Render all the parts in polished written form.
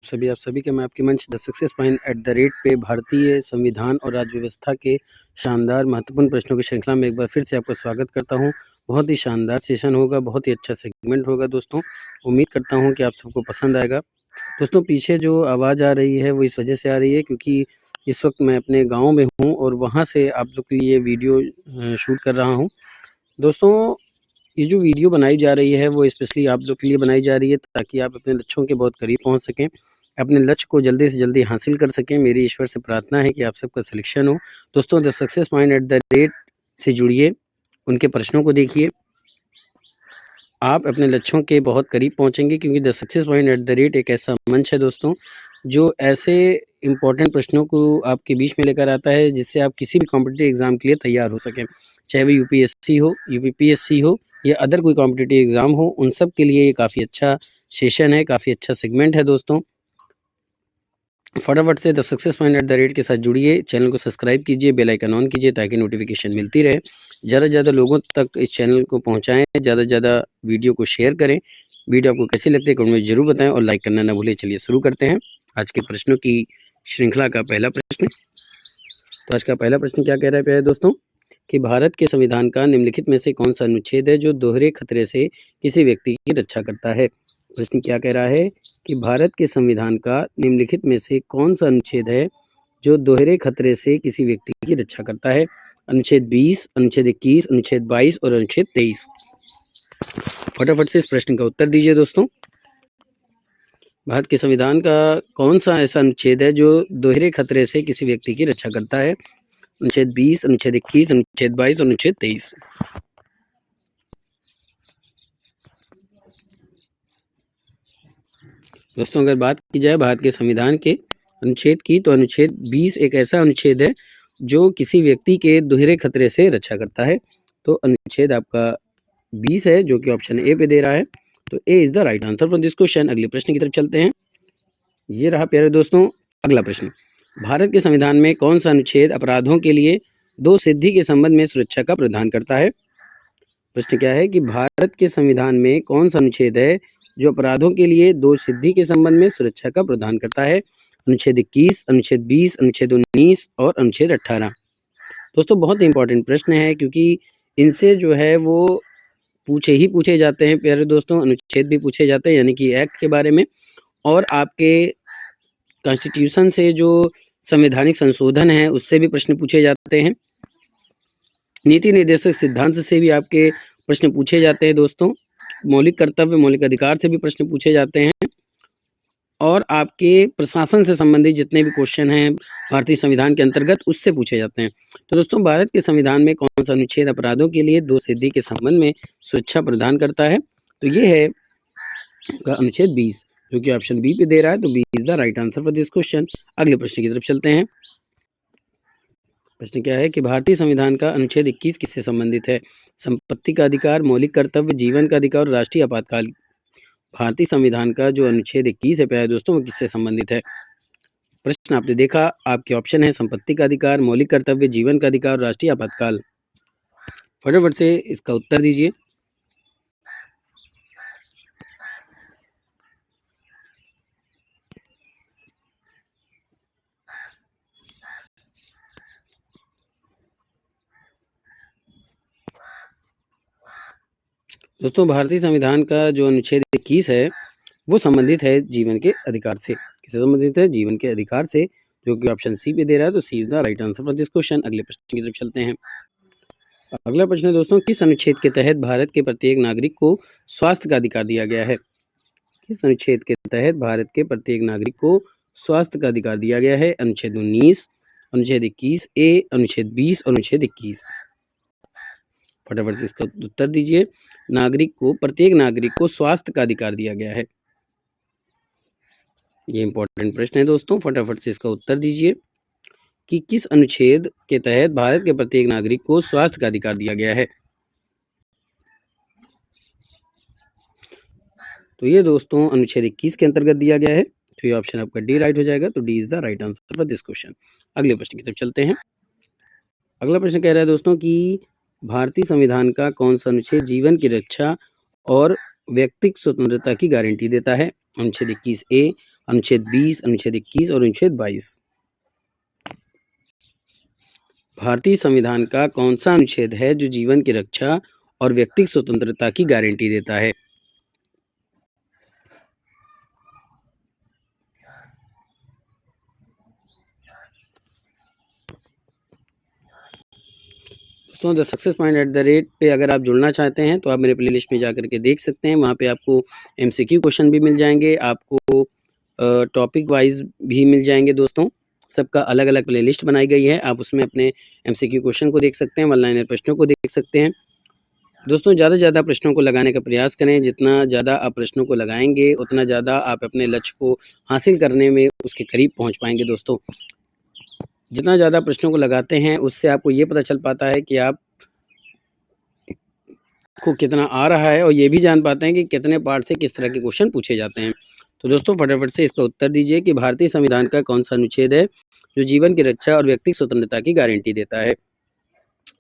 आप सभी के मैं आपके मंच द सक्सेस पॉइंट @ पे भारतीय संविधान और राज्य व्यवस्था के शानदार महत्वपूर्ण प्रश्नों की श्रृंखला में एक बार फिर से आपका स्वागत करता हूं। बहुत ही शानदार सेशन होगा, बहुत ही अच्छा सेगमेंट होगा दोस्तों। उम्मीद करता हूं कि आप सबको पसंद आएगा। दोस्तों पीछे जो आवाज़ आ रही है वो इस वजह से आ रही है क्योंकि इस वक्त मैं अपने गाँव में हूँ और वहाँ से आप लोग के लिए वीडियो शूट कर रहा हूँ। दोस्तों ये जो वीडियो बनाई जा रही है वो स्पेशली आप लोग के लिए बनाई जा रही है ताकि आप अपने लक्ष्यों के बहुत करीब पहुंच सकें, अपने लक्ष्य को जल्दी से जल्दी हासिल कर सकें। मेरी ईश्वर से प्रार्थना है कि आप सबका सिलेक्शन हो। दोस्तों द सक्सेस पॉइंट @ से जुड़िए, उनके प्रश्नों को देखिए, आप अपने लक्ष्यों के बहुत करीब पहुंचेंगे क्योंकि द सक्सेस पॉइंट @ एक ऐसा मंच है दोस्तों जो ऐसे इम्पोर्टेंट प्रश्नों को आपके बीच में लेकर आता है जिससे आप किसी भी कॉम्पिटिटिव एग्ज़ाम के लिए तैयार हो सकें, चाहे वो यूपीएससी हो, यूपीपीएससी हो या अदर कोई कॉम्पिटिटिव एग्ज़ाम हो। उन सब के लिए ये काफ़ी अच्छा सेशन है, काफ़ी अच्छा सेगमेंट है दोस्तों। फटाफट से द सक्सेस पॉइंट @ के साथ जुड़िए, चैनल को सब्सक्राइब कीजिए, बेल आइकन ऑन कीजिए ताकि नोटिफिकेशन मिलती रहे। ज़्यादा से ज़्यादा लोगों तक इस चैनल को पहुंचाएं, ज़्यादा से ज़्यादा वीडियो को शेयर करें। वीडियो आपको कैसी लगती है कमेंट में ज़रूर बताएं और लाइक करना ना भूलें। चलिए शुरू करते हैं आज के प्रश्नों की श्रृंखला का पहला प्रश्न। तो आज का पहला प्रश्न क्या कह रहा है प्यारे दोस्तों कि भारत के संविधान का निम्नलिखित में से कौन सा अनुच्छेद है जो दोहरे खतरे से किसी व्यक्ति की रक्षा करता है। प्रश्न क्या कह रहा है कि भारत के संविधान का निम्नलिखित में से कौन सा अनुच्छेद है जो दोहरे खतरे से किसी व्यक्ति की रक्षा करता है। अनुच्छेद 20, अनुच्छेद 21, अनुच्छेद 22 और अनुच्छेद 23। फटाफट से इस प्रश्न का उत्तर दीजिए दोस्तों। भारत के संविधान का कौन सा ऐसा अनुच्छेद है जो दोहरे खतरे से किसी व्यक्ति की रक्षा करता है। अनुच्छेद 20, अनुच्छेद 21, अनुच्छेद 22 और अनुच्छेद 23। दोस्तों अगर बात की जाए भारत के संविधान के अनुच्छेद की तो अनुच्छेद 20 एक ऐसा अनुच्छेद है जो किसी व्यक्ति के दोहरे खतरे से रक्षा करता है। तो अनुच्छेद आपका 20 है जो कि ऑप्शन ए पे दे रहा है। तो A is the right answer for this question. अगले प्रश्न की तरफ चलते हैं। ये रहा प्यारे दोस्तों अगला प्रश्न। भारत के संविधान में कौन सा अनुच्छेद अपराधों के लिए दो सिद्धि के संबंध में सुरक्षा का प्रावधान करता है। प्रश्न क्या है कि भारत के संविधान में कौन सा अनुच्छेद है जो अपराधों के लिए दो सिद्धि के संबंध में सुरक्षा का प्रावधान करता है। अनुच्छेद 21, अनुच्छेद 20, अनुच्छेद 19 और अनुच्छेद 18। दोस्तों बहुत इंपॉर्टेंट प्रश्न है क्योंकि इनसे जो है वो पूछे जाते हैं प्यारे दोस्तों। अनुच्छेद भी पूछे जाते हैं यानी कि एक्ट के बारे में, और आपके कॉन्स्टिट्यूशन से जो संवैधानिक संशोधन है उससे भी प्रश्न पूछे जाते हैं। नीति निर्देशक सिद्धांत से भी आपके प्रश्न पूछे जाते हैं दोस्तों। मौलिक कर्तव्य, मौलिक अधिकार से भी प्रश्न पूछे जाते हैं, और आपके प्रशासन से संबंधित जितने भी क्वेश्चन हैं भारतीय संविधान के अंतर्गत उससे पूछे जाते हैं। तो दोस्तों भारत के संविधान में कौन सा अनुच्छेद अपराधों के लिए दो सिद्धि के संबंध में सुरक्षा प्रदान करता है। तो ये है अनुच्छेद 20 जो कि ऑप्शन बी पे दे रहा है। तो B is the right answer for this question. अगले प्रश्न की तरफ चलते हैं। प्रश्न क्या है कि भारतीय संविधान का अनुच्छेद 21 किससे संबंधित है। संपत्ति का अधिकार, मौलिक कर्तव्य, जीवन का अधिकार और राष्ट्रीय आपातकाल। भारतीय संविधान का जो अनुच्छेद 21 है प्यारे दोस्तों वो किससे संबंधित है। प्रश्न आपने देखा, आपके ऑप्शन है संपत्ति का अधिकार, मौलिक कर्तव्य, जीवन का अधिकार और राष्ट्रीय आपातकाल। फटाफट से इसका उत्तर दीजिए। दोस्तों भारतीय संविधान का जो अनुच्छेद 21 है वो संबंधित है जीवन के अधिकार से। किससे संबंधित है? जीवन के अधिकार से, जो कि ऑप्शन सी पे दे रहा है। तो C is the right answer for this question. अगले प्रश्न की तरफ चलते हैं। अगला प्रश्न है दोस्तों, किस अनुच्छेद के तहत भारत के प्रत्येक नागरिक को स्वास्थ्य का अधिकार दिया गया है। किस अनुच्छेद के तहत भारत के प्रत्येक नागरिक को स्वास्थ्य का अधिकार दिया गया है। अनुच्छेद 19, अनुच्छेद 21 ए, अनुच्छेद 20 और अनुच्छेद 21। फटाफट से इसका उत्तर दीजिए। प्रत्येक नागरिक को स्वास्थ्य का अधिकार दिया गया है। ये इंपॉर्टेंट प्रश्न है दोस्तों, फटाफट से इसका उत्तर दीजिए कि किस अनुच्छेद के तहत भारत के प्रत्येक नागरिक को स्वास्थ्य का अधिकार दिया गया है। तो ये दोस्तों अनुच्छेद 21 के अंतर्गत दिया गया है। तो ये ऑप्शन आपका डी राइट हो जाएगा। तो D is the right answer for this question. अगले प्रश्न की तरफ चलते हैं। अगला प्रश्न कह रहा है दोस्तों कि भारतीय संविधान का कौन सा अनुच्छेद जीवन की रक्षा और व्यक्तिगत स्वतंत्रता की गारंटी देता है। अनुच्छेद 21 ए, अनुच्छेद 20, अनुच्छेद 21 और अनुच्छेद 22। भारतीय संविधान का कौन सा अनुच्छेद है जो जीवन की रक्षा और व्यक्तिगत स्वतंत्रता की गारंटी देता है? दोस्तों the success point at the rate पे अगर आप जुड़ना चाहते हैं तो आप मेरे प्लेलिस्ट में जा करके देख सकते हैं। वहाँ पे आपको एमसीक्यू क्वेश्चन भी मिल जाएंगे, आपको टॉपिक वाइज भी मिल जाएंगे। दोस्तों सबका अलग अलग प्लेलिस्ट बनाई गई है, आप उसमें अपने एमसीक्यू क्वेश्चन को देख सकते हैं, वन लाइनर प्रश्नों को देख सकते हैं। दोस्तों ज़्यादा से ज़्यादा प्रश्नों को लगाने का प्रयास करें। जितना ज़्यादा आप प्रश्नों को लगाएंगे उतना ज़्यादा आप अपने लक्ष्य को हासिल करने में उसके करीब पहुँच पाएंगे। दोस्तों जितना ज़्यादा प्रश्नों को लगाते हैं उससे आपको ये पता चल पाता है कि आप को कितना आ रहा है और ये भी जान पाते हैं कि कितने पार्ट से किस तरह के क्वेश्चन पूछे जाते हैं। तो दोस्तों फटाफट से इसका उत्तर दीजिए कि भारतीय संविधान का कौन सा अनुच्छेद है जो जीवन की रक्षा और व्यक्तिगत स्वतंत्रता की गारंटी देता है?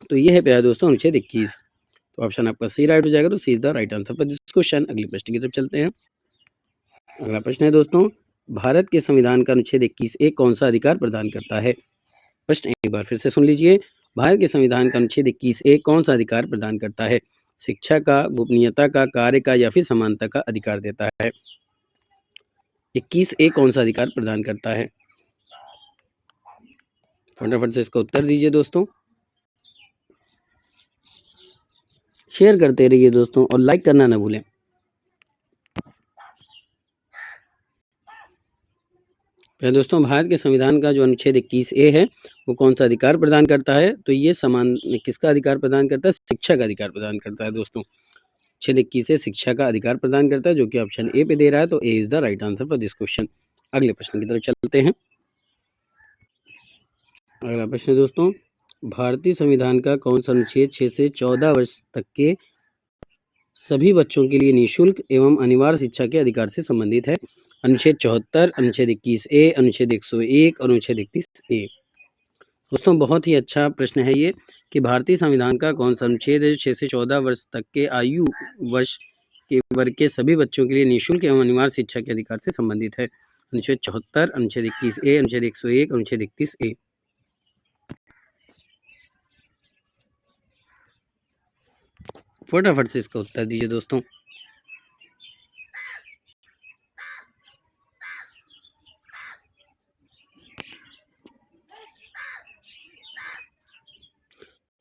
तो ये है प्यारे दोस्तों अनुच्छेद 21। तो ऑप्शन आपका सी राइट हो जाएगा। तो C is the right answer for this question. अगले प्रश्न की तरफ चलते हैं। अगला प्रश्न है दोस्तों, भारत के संविधान का अनुच्छेद 21 एक कौन सा अधिकार प्रदान करता है? प्रश्न एक बार फिर से सुन लीजिए। भारत के संविधान का अनुच्छेद 21 एक कौन सा अधिकार प्रदान करता है? शिक्षा का, गोपनीयता का, कार्य का या फिर समानता का अधिकार देता है? 21 एक कौन सा अधिकार प्रदान करता है? फटाफट से इसका उत्तर दीजिए दोस्तों। शेयर करते रहिए दोस्तों और लाइक करना ना भूलें। दोस्तों भारत के संविधान का जो अनुच्छेद 21A है वो कौन सा अधिकार प्रदान करता है? तो ये समान किसका अधिकार प्रदान करता है? शिक्षा का अधिकार प्रदान करता है। दोस्तों अनुच्छेद 21 शिक्षा का अधिकार प्रदान करता है, जो कि ऑप्शन ए पे दे रहा है। तो A is the right answer for this question. अगले प्रश्न की तरफ चलते हैं। अगला प्रश्न दोस्तों, भारतीय संविधान का कौन सा अनुच्छेद 6 से 14 वर्ष तक के सभी बच्चों के लिए निःशुल्क एवं अनिवार्य शिक्षा के अधिकार से संबंधित है? अनुच्छेद 74, अनुच्छेद 21A, अनुच्छेद 101 और अनुच्छेद 31A। दोस्तों बहुत ही अच्छा प्रश्न है ये कि भारतीय संविधान का कौन सा अनुच्छेद है जो 6 से 14 वर्ष तक के आयु वर्ष के वर्ग के सभी बच्चों के लिए निःशुल्क एवं अनिवार्य शिक्षा के अधिकार से संबंधित है? अनुच्छेद 74, अनुच्छेद 21A, अनुच्छेद 101, अनुच्छेद 31A। फटाफट से इसका उत्तर दीजिए दोस्तों।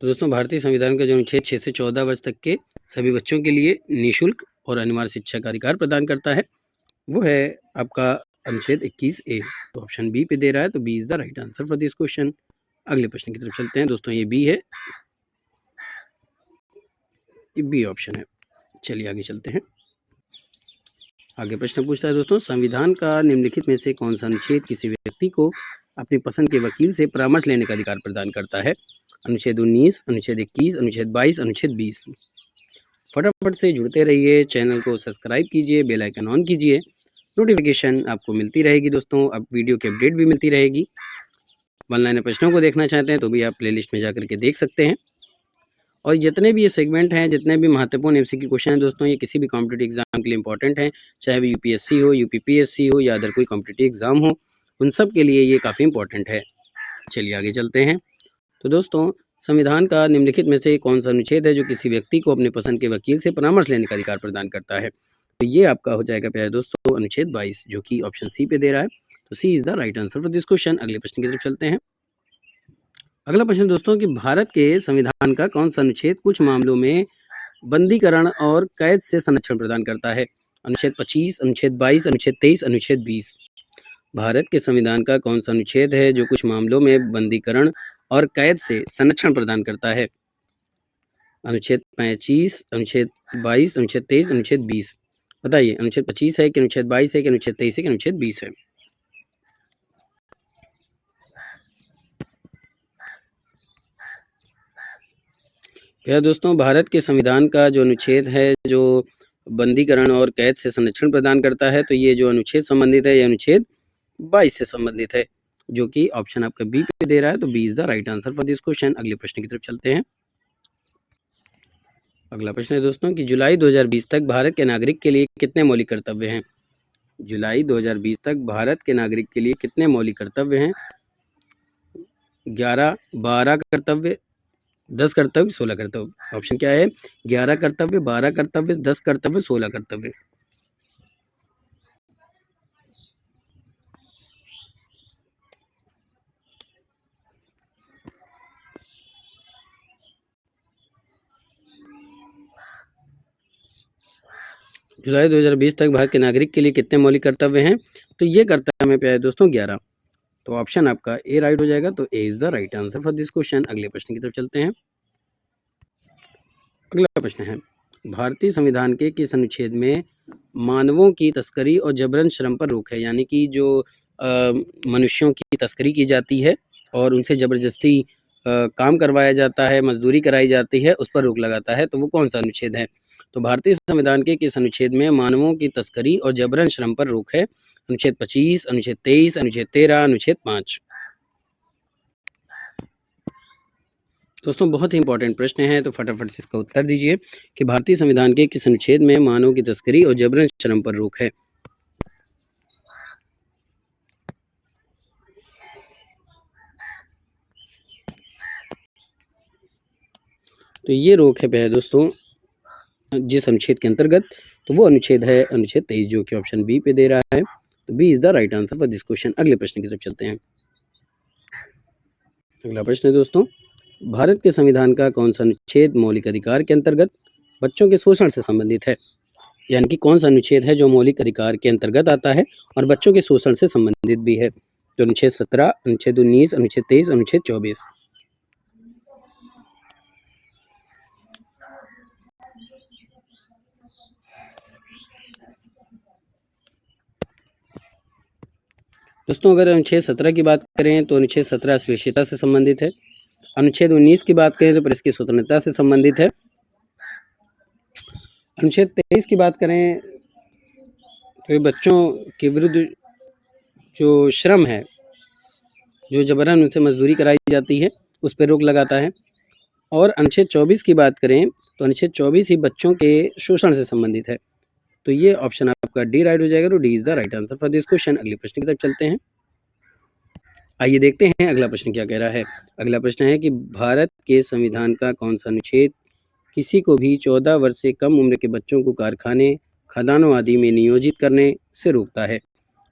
तो दोस्तों भारतीय संविधान का जो अनुच्छेद 6 से 14 वर्ष तक के सभी बच्चों के लिए निःशुल्क और अनिवार्य शिक्षा का अधिकार प्रदान करता है वो है आपका अनुच्छेद 21A। तो ऑप्शन बी पे दे रहा है। तो B is the right answer for this question. अगले प्रश्न की तरफ चलते हैं दोस्तों। ये बी है, ये बी ऑप्शन है। चलिए आगे चलते हैं। आगे प्रश्न पूछता है दोस्तों, संविधान का निम्नलिखित में से कौन सा अनुच्छेद किसी व्यक्ति को अपनी पसंद के वकील से परामर्श लेने का अधिकार प्रदान करता है? अनुच्छेद 19, अनुच्छेद 21, अनुच्छेद 22, अनुच्छेद 20। फटाफट से जुड़ते रहिए, चैनल को सब्सक्राइब कीजिए, बेल आइकन ऑन कीजिए, नोटिफिकेशन आपको मिलती रहेगी दोस्तों। अब वीडियो की अपडेट भी मिलती रहेगी। वन लाइनर प्रश्नों को देखना चाहते हैं तो भी आप प्लेलिस्ट में जाकर के देख सकते हैं। और जितने भी ये सेगमेंट हैं, जितने भी महत्वपूर्ण एमसीक्यू क्वेश्चन हैं दोस्तों, ये किसी भी कॉम्पिटिटिव एग्जाम के लिए इंपॉर्टेंट हैं, चाहे वो यूपीएससी हो, यूपीपीएससी हो या अदर कोई कॉम्पिटिटिव एग्जाम हो, उन सब के लिए ये काफ़ी इंपॉर्टेंट है। चलिए आगे चलते हैं। तो दोस्तों संविधान का निम्नलिखित में से कौन सा अनुच्छेद है जो किसी व्यक्ति को अपने पसंद के वकील से परामर्श लेने का अधिकार प्रदान करता है? तो ये आपका हो जाएगा प्यारे दोस्तों अनुच्छेद 22, जो कि ऑप्शन सी पे दे रहा है। तो C is the right answer for this question. अगले प्रश्न की तरफ चलते हैं। अगला प्रश्न दोस्तों कि भारत के संविधान का कौन सा अनुच्छेद कुछ मामलों में बंदीकरण और कैद से संरक्षण प्रदान करता है? अनुच्छेद 25, अनुच्छेद 22, अनुच्छेद 23, अनुच्छेद 20। भारत के संविधान का कौन सा अनुच्छेद है जो कुछ मामलों में बंदीकरण और कैद से संरक्षण प्रदान करता है? अनुच्छेद 25, अनुच्छेद 22, अनुच्छेद 23, अनुच्छेद 20। बताइए अनुच्छेद 25 है कि अनुच्छेद 22 है कि अनुच्छेद 23 है कि अनुच्छेद 20 है? यह दोस्तों भारत के संविधान का जो अनुच्छेद है जो बंदीकरण और कैद से संरक्षण प्रदान करता है, तो ये जो अनुच्छेद संबंधित है ये अनुच्छेद 22 से संबंधित है, जो कि ऑप्शन आपका बी पे दे रहा है। तो B is the right answer for this question. अगले प्रश्न की तरफ चलते हैं। अगला प्रश्न है दोस्तों कि जुलाई 2020 तक भारत के नागरिक के लिए कितने मौलिक कर्तव्य हैं? जुलाई 2020 तक भारत के नागरिक के लिए कितने मौलिक कर्तव्य हैं? 11, 12 कर्तव्य, 10 कर्तव्य, 16 कर्तव्य। ऑप्शन क्या है? 11 कर्तव्य, 12 कर्तव्य, 10 कर्तव्य, 16 कर्तव्य। जुलाई 2020 तक भारत के नागरिक के लिए कितने मौलिक कर्तव्य हैं? तो ये कर्तव्य में प्यारे दोस्तों 11। तो ऑप्शन आपका ए राइट हो जाएगा। तो A is the right answer for this question. अगले प्रश्न की तरफ चलते हैं। अगला प्रश्न है, भारतीय संविधान के किस अनुच्छेद में मानवों की तस्करी और जबरन श्रम पर रोक है? यानी कि जो मनुष्यों की तस्करी की जाती है और उनसे जबरदस्ती काम करवाया जाता है, मजदूरी कराई जाती है, उस पर रोक लगाता है। तो वो कौन सा अनुच्छेद है? तो भारतीय संविधान के किस अनुच्छेद में मानवों की तस्करी और जबरन श्रम पर रोक है? अनुच्छेद 25, अनुच्छेद 23, अनुच्छेद 13, अनुच्छेद 5। दोस्तों बहुत ही इंपॉर्टेंट प्रश्न है, तो फटाफट से इसका उत्तर दीजिए कि भारतीय संविधान के किस अनुच्छेद में मानव की तस्करी और जबरन श्रम पर रोक है? तो ये रोक है प्यारे दोस्तों जिस अनुच्छेद के अंतर्गत, तो वो अनुच्छेद है अनुच्छेद 23, जो कि ऑप्शन बी पे दे रहा है। तो B is the right answer for this question. अगले प्रश्न की तरफ चलते हैं। अगला प्रश्न है दोस्तों, भारत के संविधान का कौन सा अनुच्छेद मौलिक अधिकार के अंतर्गत बच्चों के शोषण से संबंधित है? यानी कि कौन सा अनुच्छेद है जो मौलिक अधिकार के अंतर्गत आता है और बच्चों के शोषण से संबंधित भी है? तो अनुच्छेद 17, अनुच्छेद 19, अनुच्छेद 23, अनुच्छेद 24। दोस्तों अगर अनुच्छेद 17 की बात करें तो अनुच्छेद 17 अस्पृश्यता से संबंधित है। अनुच्छेद 19 की बात करें तो प्रेस की स्वतंत्रता से संबंधित है। अनुच्छेद 23 की बात करें तो ये बच्चों के विरुद्ध जो श्रम है, जो जबरन उनसे मजदूरी कराई जाती है, उस पर रोक लगाता है। और अनुच्छेद 24 की बात करें तो अनुच्छेद 24 ही बच्चों के शोषण से संबंधित है। तो ये ऑप्शन आपका डी राइट हो जाएगा। तो D is the right answer for this question. अगले प्रश्न की तरफ चलते हैं। आइए देखते हैं अगला प्रश्न क्या कह रहा है। अगला प्रश्न है कि भारत के संविधान का कौन सा अनुच्छेद किसी को भी 14 वर्ष से कम उम्र के बच्चों को कारखाने, खदानों आदि में नियोजित करने से रोकता है?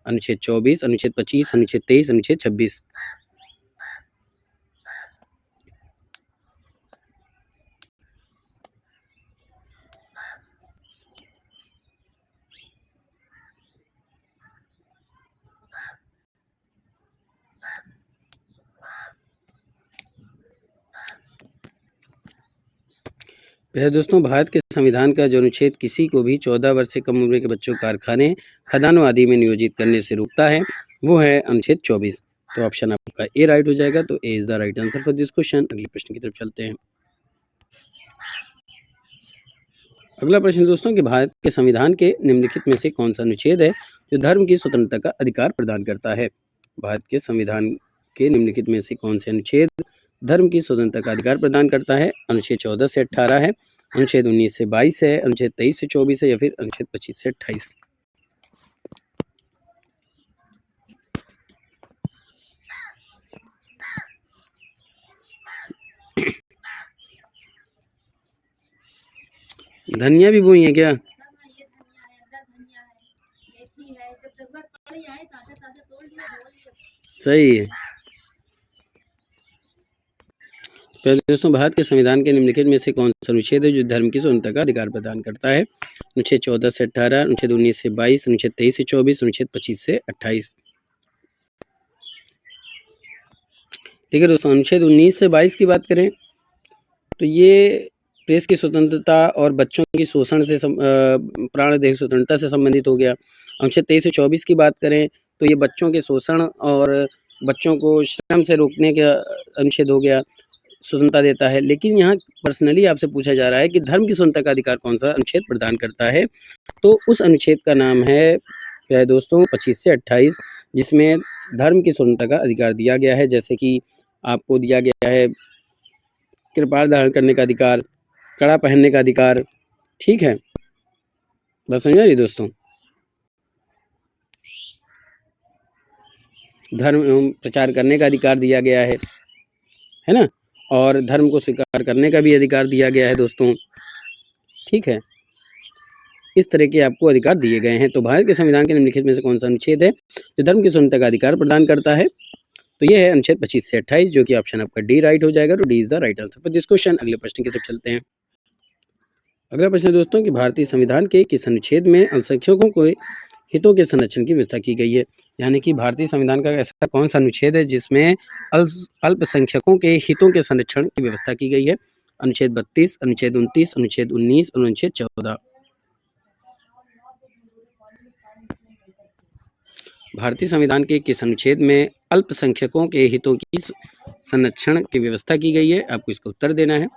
अनुच्छेद 24, अनुच्छेद 25, अनुच्छेद 23, अनुच्छेद 26। वह दोस्तों भारत के संविधान का जो अनुच्छेद किसी को भी 14 वर्ष से कम उम्र के बच्चों को कारखाने, खदानों आदि में नियोजित करने से रोकता है, वो है अनुच्छेद 24। तो ऑप्शन आपका ए राइट हो जाएगा। तो A is the right answer for this question. अगले प्रश्न की तरफ चलते हैं। अगला प्रश्न दोस्तों कि भारत के संविधान के निम्नलिखित में से कौन सा अनुच्छेद है जो धर्म की स्वतंत्रता का अधिकार प्रदान करता है? भारत के संविधान के निम्नलिखित में से कौन से अनुच्छेद धर्म की स्वतंत्रता का अधिकार प्रदान करता है? अनुच्छेद 14 से 18 है, अनुच्छेद 19 से 22 है, अनुच्छेद 23 से 24 है, या फिर अनुच्छेद 25 से 28। धनिया भी बोई है क्या? सही है। पहले दोस्तों भारत के संविधान के निम्नलिखित में से कौन सा अनुच्छेद है जो धर्म की स्वतंत्रता का अधिकार प्रदान करता है? अनुच्छेद 14 से 18, अनुच्छेद 19 से 22, अनुच्छेद 23 से 24, अनुच्छेद 25 से 28। ठीक है दोस्तों, अनुच्छेद 19 से 22 की बात करें तो ये प्रेस की स्वतंत्रता और बच्चों की शोषण से प्राणदेह स्वतंत्रता से संबंधित हो गया। अनुच्छेद 23 से 24 की बात करें तो ये बच्चों के शोषण और बच्चों को श्रम से रोकने का अनुच्छेद हो गया, स्वतंत्रता देता है। लेकिन यहाँ पर्सनली आपसे पूछा जा रहा है कि धर्म की स्वतंत्रता का अधिकार कौन सा अनुच्छेद प्रदान करता है? तो उस अनुच्छेद का नाम है प्यारे दोस्तों 25 से 28, जिसमें धर्म की स्वतंत्रता का अधिकार दिया गया है। जैसे कि आपको दिया गया है कृपाल धारण करने का अधिकार, कड़ा पहनने का अधिकार। ठीक है, बस समझा रही दोस्तों। धर्म एवं प्रचार करने का अधिकार दिया गया है ना, और धर्म को स्वीकार करने का भी अधिकार दिया गया है दोस्तों। ठीक है, इस तरह के आपको अधिकार दिए गए हैं। तो भारत के संविधान के निम्नलिखित में से कौन सा अनुच्छेद है जो धर्म की स्वतंत्रता का अधिकार प्रदान करता है? तो ये है अनुच्छेद 25 से 28, जो कि ऑप्शन आपका डी राइट हो जाएगा। तो D is the right answer for this question. अगले प्रश्न की तरफ चलते हैं। अगला प्रश्न है दोस्तों कि भारतीय संविधान के किस अनुच्छेद में अल्पसंख्यकों को हितों के संरक्षण की व्यवस्था की गई है? यानी कि भारतीय संविधान का ऐसा कौन सा अनुच्छेद है जिसमें अल्पसंख्यकों के हितों के संरक्षण की व्यवस्था की गई है? अनुच्छेद 32, अनुच्छेद 29, अनुच्छेद 19 और अनुच्छेद 14। भारतीय संविधान के किस अनुच्छेद में अल्पसंख्यकों के हितों की संरक्षण की व्यवस्था की गई है? आपको इसका उत्तर देना है।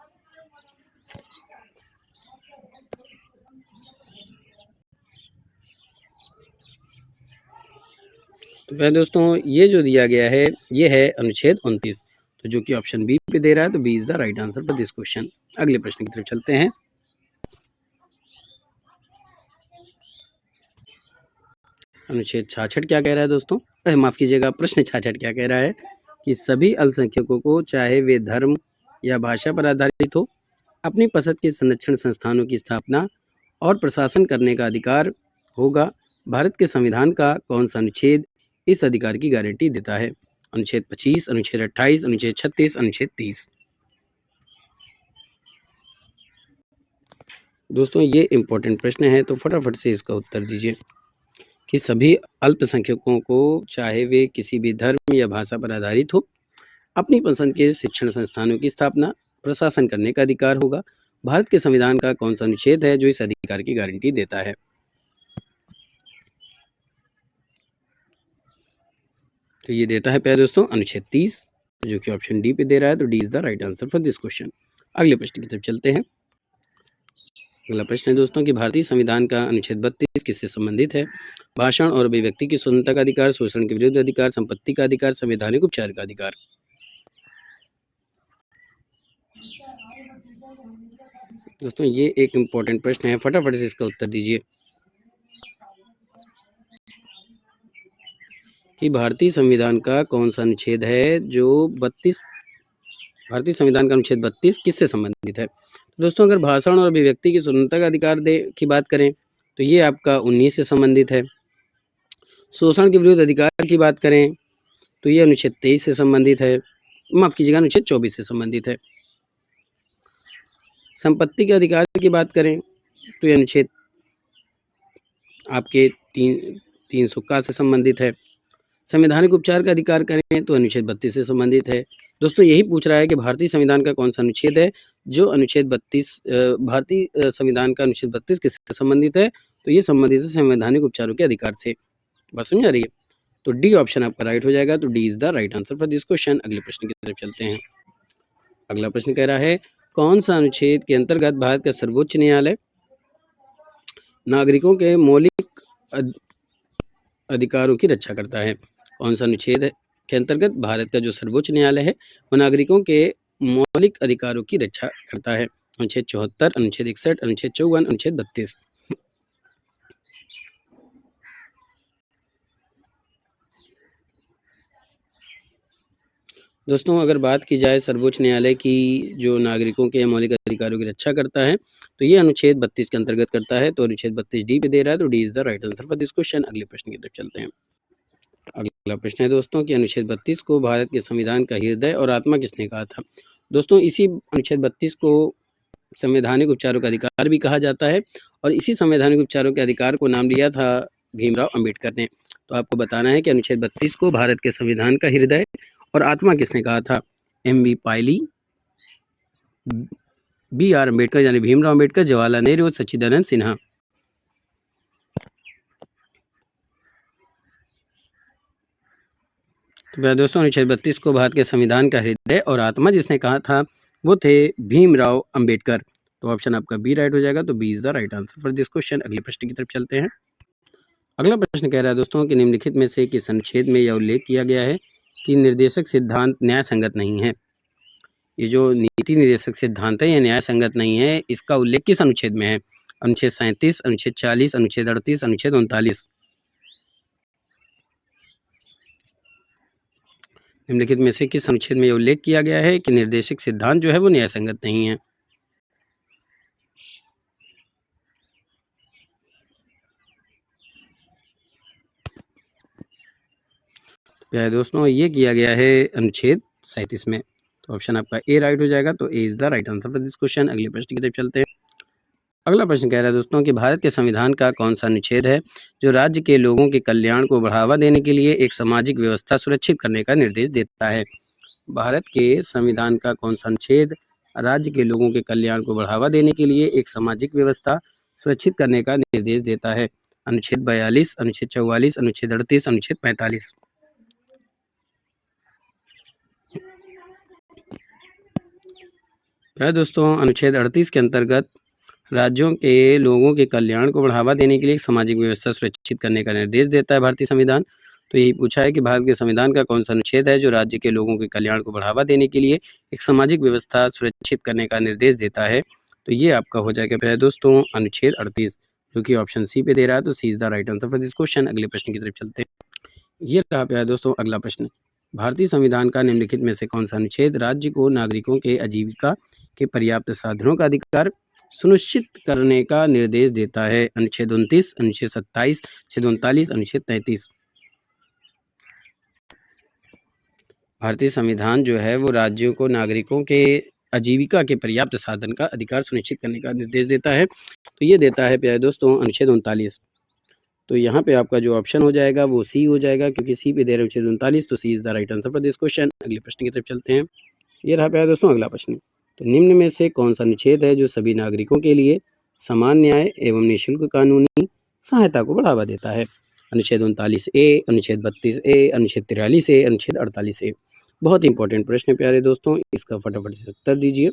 तो पहले दोस्तों ये जो दिया गया है ये है अनुच्छेद 29, तो जो कि ऑप्शन बी पे दे रहा है। तो B is the right answer for this question. अगले प्रश्न की तरफ चलते हैं। अनुच्छेद 66 क्या कह रहा है दोस्तों? माफ कीजिएगा, प्रश्न 66 क्या कह रहा है कि सभी अल्पसंख्यकों को, चाहे वे धर्म या भाषा पर आधारित हो, अपनी पसंद के संरक्षण संस्थानों की स्थापना और प्रशासन करने का अधिकार होगा। भारत के संविधान का कौन सा अनुच्छेद इस अधिकार की गारंटी देता है? अनुच्छेद 25, अनुच्छेद 28, अनुच्छेद 36, अनुच्छेद 30। दोस्तों ये इंपॉर्टेंट प्रश्न है, तो फटाफट से इसका उत्तर दीजिए कि सभी अल्पसंख्यकों को, चाहे वे किसी भी धर्म या भाषा पर आधारित हो, अपनी पसंद के शिक्षण संस्थानों की स्थापना, प्रशासन करने का अधिकार होगा। भारत के संविधान का कौन सा अनुच्छेद है जो इस अधिकार की गारंटी देता है? तो ये देता है प्यारे दोस्तों अनुच्छेद 30, जो कि ऑप्शन डी पे दे रहा है। तो D is the right answer for this question. अगले प्रश्न की तरफ चलते हैं। अगला प्रश्न है दोस्तों कि भारतीय संविधान का अनुच्छेद 32 किससे संबंधित है? भाषण और अभिव्यक्ति की स्वतंत्रता का अधिकार, शोषण के विरुद्ध अधिकार, संपत्ति का अधिकार, संवैधानिक उपचार का अधिकार। दोस्तों ये एक इम्पोर्टेंट प्रश्न है, फटाफट से इसका उत्तर दीजिए कि भारतीय संविधान का कौन सा अनुच्छेद है जो 32, भारतीय संविधान का अनुच्छेद 32 किससे संबंधित है? तो दोस्तों अगर भाषण और अभिव्यक्ति की स्वतंत्रता का अधिकार की बात करें तो ये आपका 19 से संबंधित है। शोषण के विरुद्ध अधिकार की बात करें तो ये अनुच्छेद 23 से संबंधित है, माफ कीजिएगा अनुच्छेद 24 से संबंधित है। संपत्ति के अधिकार की बात करें तो ये अनुच्छेद आपके 300 से संबंधित है। संवैधानिक उपचार का अधिकार करें तो अनुच्छेद 32 से संबंधित है। दोस्तों यही पूछ रहा है कि भारतीय संविधान का कौन सा अनुच्छेद है जो अनुच्छेद 32, भारतीय संविधान का अनुच्छेद 32 किससे संबंधित है? तो ये संबंधित है संवैधानिक उपचारों के अधिकार से। बात समझ आ रही है? तो डी ऑप्शन आपका राइट हो जाएगा। तो D is the right answer for this question. अगले प्रश्न की तरफ चलते हैं। अगला प्रश्न कह रहा है कौन सा अनुच्छेद के अंतर्गत भारत का सर्वोच्च न्यायालय नागरिकों के मौलिक अधिकारों की रक्षा करता है? कौन सा अनुच्छेद के अंतर्गत भारत का जो सर्वोच्च न्यायालय है वो नागरिकों के मौलिक अधिकारों की रक्षा करता है? अनुच्छेद 74, अनुच्छेद 61, अनुच्छेद 54, अनुच्छेद 32। दोस्तों अगर बात की जाए सर्वोच्च न्यायालय की जो नागरिकों के मौलिक अधिकारों की रक्षा करता है तो ये अनुच्छेद 32 के अंतर्गत करता है। तो अनुच्छेद 32 डी पे दे रहा है। तो D is the right answer for this question. अगले प्रश्न की तरफ चलते हैं। अगला प्रश्न है दोस्तों कि अनुच्छेद 32 को भारत के संविधान का हृदय और आत्मा किसने कहा था? दोस्तों इसी अनुच्छेद 32 को संवैधानिक उपचारों का अधिकार भी कहा जाता है और इसी संवैधानिक उपचारों के अधिकार को नाम दिया था भीमराव अंबेडकर ने। तो आपको बताना है कि अनुच्छेद 32 को भारत के संविधान का हृदय और आत्मा किसने कहा था? एम.वी. पायली, बी.आर. अम्बेडकर यानी भीमराव अम्बेडकर, जवाहरलाल नेहरू और सच्चिदानंद सिन्हा। तो दोस्तों अनुच्छेद 32 को भारत के संविधान का हृदय और आत्मा जिसने कहा था वो थे भीमराव अंबेडकर। तो ऑप्शन आपका बी राइट हो जाएगा। तो B is the right answer for this question. अगले प्रश्न की तरफ चलते हैं। अगला प्रश्न कह रहा है दोस्तों कि निम्नलिखित में से किस अनुच्छेद में यह उल्लेख किया गया है कि निर्देशक सिद्धांत न्याय संगत नहीं है? ये जो नीति निर्देशक सिद्धांत है ये न्याय संगत नहीं है, इसका उल्लेख किस अनुच्छेद में है? अनुच्छेद 37, अनुच्छेद 40, अनुच्छेद 38, अनुच्छेद 39। निम्नलिखित में से किस अनुच्छेद में यह उल्लेख किया गया है कि निर्देशक सिद्धांत जो है वो न्यायसंगत नहीं है? प्यारे दोस्तों, ये किया गया है अनुच्छेद 37 में। तो ऑप्शन आपका ए राइट हो जाएगा। तो A is the right answer for this question. अगले प्रश्न की तरफ चलते हैं। अगला प्रश्न कह रहा है दोस्तों कि भारत के संविधान का कौन सा अनुच्छेद है जो राज्य के लोगों के कल्याण को बढ़ावा देने के लिए एक सामाजिक व्यवस्था सुरक्षित करने का निर्देश देता है? भारत के संविधान का कौन सा अनुच्छेद राज्य के लोगों के कल्याण को बढ़ावा देने के लिए एक सामाजिक व्यवस्था सुरक्षित करने का निर्देश देता है? अनुच्छेद 42, अनुच्छेद 44, अनुच्छेद 38, अनुच्छेद 45। दोस्तों, अनुच्छेद 38 के अंतर्गत राज्यों के लोगों के कल्याण को बढ़ावा देने के लिए एक सामाजिक व्यवस्था सुरक्षित करने का निर्देश देता है भारतीय संविधान। तो यही पूछा है कि भारत के संविधान का कौन सा अनुच्छेद है जो राज्य के लोगों के कल्याण को बढ़ावा देने के लिए एक सामाजिक व्यवस्था सुरक्षित करने का निर्देश देता है? तो ये आपका हो जाएगा प्यारे दोस्तों अनुच्छेद 38, जो कि ऑप्शन सी पे दे रहा है। तो C is the right answer for this question. अगले प्रश्न की तरफ चलते हैं। ये रहा प्यारे दोस्तों अगला प्रश्न। भारतीय संविधान का निम्नलिखित में से कौन सा अनुच्छेद राज्य को नागरिकों के आजीविका के पर्याप्त साधनों का अधिकार सुनिश्चित करने का निर्देश देता है? अनुच्छेद 29, अनुच्छेद 27, अनुच्छेद 39, अनुच्छेद 33। भारतीय संविधान जो है वो राज्यों को नागरिकों के आजीविका के पर्याप्त साधन का अधिकार सुनिश्चित करने का निर्देश देता है। तो ये देता है प्यारे दोस्तों अनुच्छेद 39। तो यहाँ पे आपका जो ऑप्शन हो जाएगा वो सी हो जाएगा, क्योंकि सी पे दे रहे अनुच्छेद 39। तो C is the right answer for this question. अगले प्रश्न की तरफ चलते हैं। ये रहा प्यारे दोस्तों अगला प्रश्न। तो निम्न में से कौन सा अनुच्छेद है जो सभी नागरिकों के लिए समान न्याय एवं निःशुल्क कानूनी सहायता को बढ़ावा देता है? अनुच्छेद 39A, अनुच्छेद 32A, अनुच्छेद 43A, अनुच्छेद 48A। बहुत इंपॉर्टेंट प्रश्न है प्यारे दोस्तों, इसका फटाफट से उत्तर दीजिए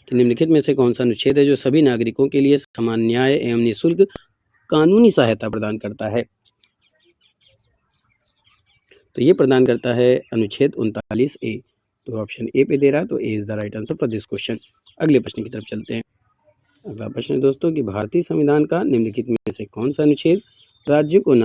कि निम्नलिखित में से कौन सा अनुच्छेद है जो सभी नागरिकों के लिए समान न्याय एवं निःशुल्क कानूनी सहायता प्रदान करता है? तो ये प्रदान करता है अनुच्छेद 39A। तो ऑप्शन ए पे दे रहा है। तो A is the right answer for this question. अगले प्रश्न की तरफ चलते हैं। अगला प्रश्न है दोस्तों कि भारतीय संविधान का निम्नलिखित में से कौन सा अनुच्छेद राज्य के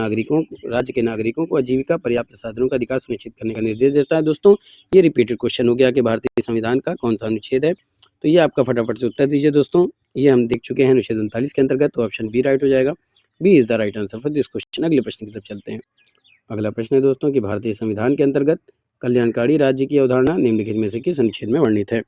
नागरिकों को आजीविका पर्याप्त साधनों का अधिकार सुनिश्चित करने का निर्देश देता है? दोस्तों, ये रिपीटेड क्वेश्चन हो गया कि भारतीय संविधान का कौन सा अनुच्छेद है। तो ये आपका फटाफट से उत्तर दीजिए दोस्तों। ये हम देख चुके हैं अनुच्छेद 39 के अंतर्गत। तो ऑप्शन बी राइट हो जाएगा। B is the right answer for this question. अगले प्रश्न की तरफ चलते हैं। अगला प्रश्न है दोस्तों कि भारतीय संविधान के अंतर्गत कल्याणकारी राज्य की अवधारणा निम्नलिखित में से किस अनुच्छेद में वर्णित है?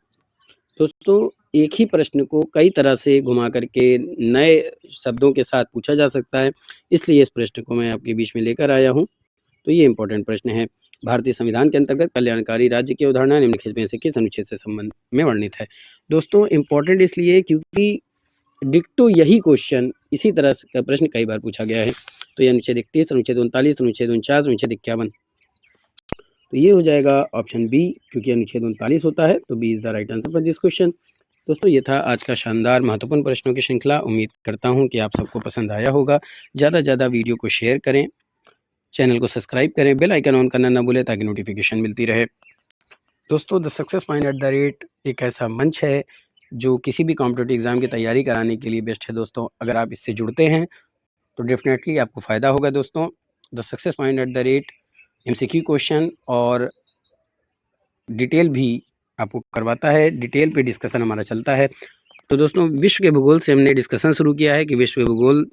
दोस्तों, एक ही प्रश्न को कई तरह से घुमा करके नए शब्दों के साथ पूछा जा सकता है, इसलिए इस प्रश्न को मैं आपके बीच में लेकर आया हूं। तो ये इंपॉर्टेंट प्रश्न है। भारतीय संविधान के अंतर्गत कल्याणकारी राज्य की अवधारणा निम्नलिखित में से किस अनुच्छेद से संबंध में वर्णित है? दोस्तों, इंपॉर्टेंट इसलिए क्योंकि डिक्टो यही क्वेश्चन इसी तरह का प्रश्न कई बार पूछा गया है। तो ये अनुच्छेद 31, अनुच्छेद 39, अनुच्छेद 49, अनुच्छेद 51। तो ये हो जाएगा ऑप्शन बी, क्योंकि अनुच्छेद 39 होता है। तो B is the right answer for this question. दोस्तों, ये था आज का शानदार महत्वपूर्ण प्रश्नों की श्रृंखला। उम्मीद करता हूँ कि आप सबको पसंद आया होगा। ज़्यादा से ज़्यादा वीडियो को शेयर करें, चैनल को सब्सक्राइब करें, बेल आइकन ऑन करना ना भूलें ताकि नोटिफिकेशन मिलती रहे। दोस्तों, द सक्सेस पॉइंट @ एक ऐसा मंच है जो किसी भी कॉम्पिटिटिव एग्जाम की तैयारी कराने के लिए बेस्ट है। दोस्तों, अगर आप इससे जुड़ते हैं तो डेफिनेटली आपको फ़ायदा होगा। दोस्तों, the success point @ MCQ question और डिटेल भी आपको करवाता है। डिटेल पे डिस्कशन हमारा चलता है। तो दोस्तों, विश्व के भूगोल से हमने डिस्कशन शुरू किया है कि विश्व के भूगोल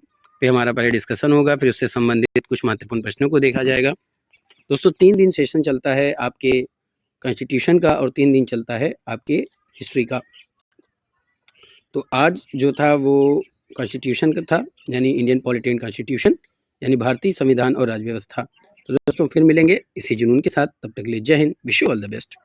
पे हमारा पहले डिस्कशन होगा, फिर उससे संबंधित कुछ महत्वपूर्ण प्रश्नों को देखा जाएगा। दोस्तों, 3 दिन सेशन चलता है आपके कॉन्स्टिट्यूशन का और 3 दिन चलता है आपके हिस्ट्री का। तो आज जो था वो कॉन्स्टिट्यूशन का था, यानी इंडियन पॉलिटी एंड कॉन्स्टिट्यूशन, यानी भारतीय संविधान और राज्य व्यवस्था। तो दोस्तों, फिर मिलेंगे इसी जुनून के साथ। तब तक के लिए जय Hind, wish you all the best.